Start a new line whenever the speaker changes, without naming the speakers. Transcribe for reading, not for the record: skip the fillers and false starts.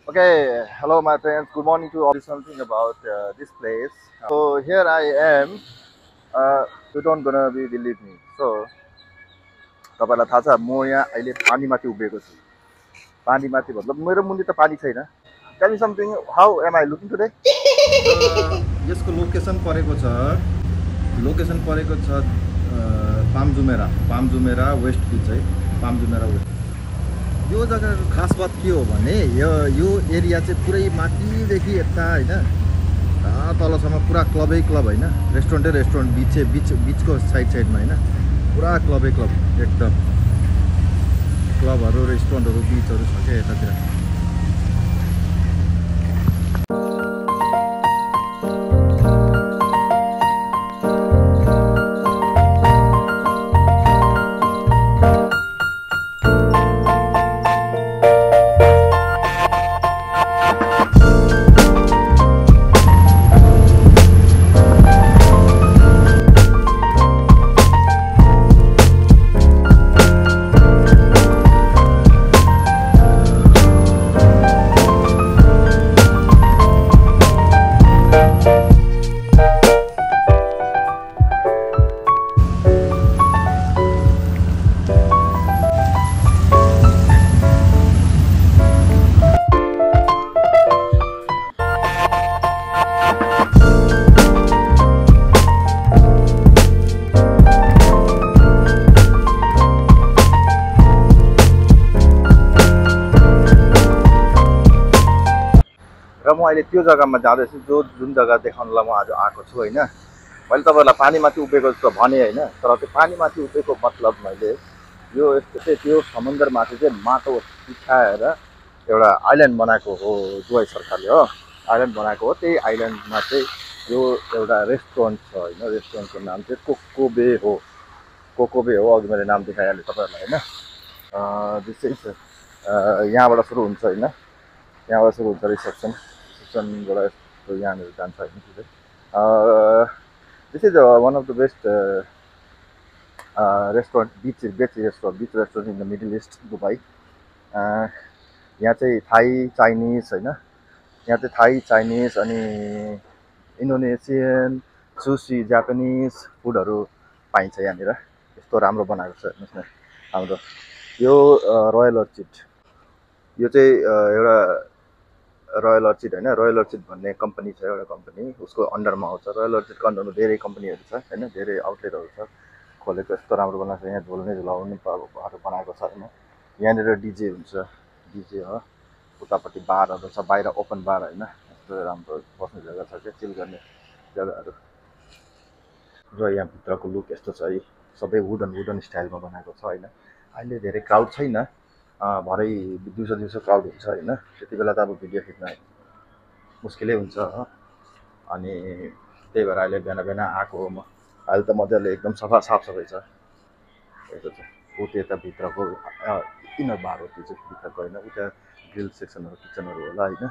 Okay, hello my friends. Good morning to all. Something about this place. So here I am. You don't gonna be believe me. So तपाईँलाई थाहा छ म यहाँ अहिले पानीमाथि उभिएको छु. पानीमाथि मतलब मेरो मुनि त पानी छैन. Tell me something. How am I looking today? यसको लोकेसन परेको छ पामजुमेरा वेस्ट बीच है. पामजुमेरा वेस्ट. यो जग्गाको खास बात के हो भने यो एरिया चाहिँ पुरै माथिदेखि यता होइन तलसम्म पुरा क्लबै क्लब होइन, रेस्टुरेन्ट बिचको साइडमा होइन, पुरा क्लबै क्लब एकदम. क्लबहरू रेस्टुरेन्टहरू बिचहरू छ क्या यतातिर. र म अहिले त्यो जग्गामा जाँदैछु जुन जग्गा देखाउनलाई म आज आएको छु होइन. मैले तपाईँहरूलाई पानीमाथि उभिएको जस्तो भने होइन, तर त्यो पानीमाथि उभिएको मतलब मैले यो यस्तो चाहिँ त्यो समुद्रमाथि चाहिँ माटो बिछाएर एउटा आइल्यान्ड बनाएको हो दुवै सरकारले हो. आइल्यान्ड बनाएको हो. त्यही आइल्यान्डमा चाहिँ यो एउटा रेस्टुरेन्ट छ होइन. रेस्टुरेन्टको नाम चाहिँ कोकोबे हो. अघि मैले नाम देखाइहालेँ तपाईँहरूलाई होइन. यहाँबाट सुरु हुन्छ होइन. यहाँबाट सुरु हुन्छ रिसेप्सनबाट यस्तो यहाँनिर जान्छ होइन. This is one of the best restaurant, beach restaurant in the middle east Dubai. यहाँ चाहिँ थाई चाइनिज होइन. यहाँ चाहिँ थाई चाइनिज अनि इन्डोनेसियन सुसी जापानिज फुडहरू पाइन्छ यहाँनिर. यस्तो राम्रो बनाएको छ हेर्नुहोस् न हाम्रो यो रोयल अर्चिड. यो चाहिँ एउटा रोयल अर्चिड होइन. रोयल अर्चिड भन्ने कम्पनी छ, एउटा कम्पनी उसको अन्डरमा आउँछ. रोयल अर्चिडको अन्डरमा धेरै कम्पनीहरू छ होइन, धेरै आउटलेटहरू छ खोलेको. यस्तो राम्रो बनाएको छ. यहाँ झुलाउनेहरू बनाएको छ होइन. यहाँनिर डिजे हुन्छ, डिजे हो. उतापट्टि बारहरू छ, बाहिर ओपन बार होइन. यस्तो राम्रो बस्ने जग्गा छ क्या, चिल गर्ने जग्गाहरू. र यहाँभित्रको लुक यस्तो छ है. सबै वुडन स्टाइलमा बनाएको छ होइन. अहिले धेरै क्राउड छैन. भरै दिउँसो क्राउड हुन्छ होइन. त्यति बेला त अब भिडियो खिच्न मुस्किलै हुन्छ हो. अनि त्यही भएर अहिले बिहान आएको हो म. अहिले त मजाले एकदम साफसफाइ छ. यस्तो छ ऊ त्यता भित्रको इनर बार हो त्यो चाहिँ भित्रको होइन. उता ग्रिल सेक्सनहरू किचनहरू होला होइन.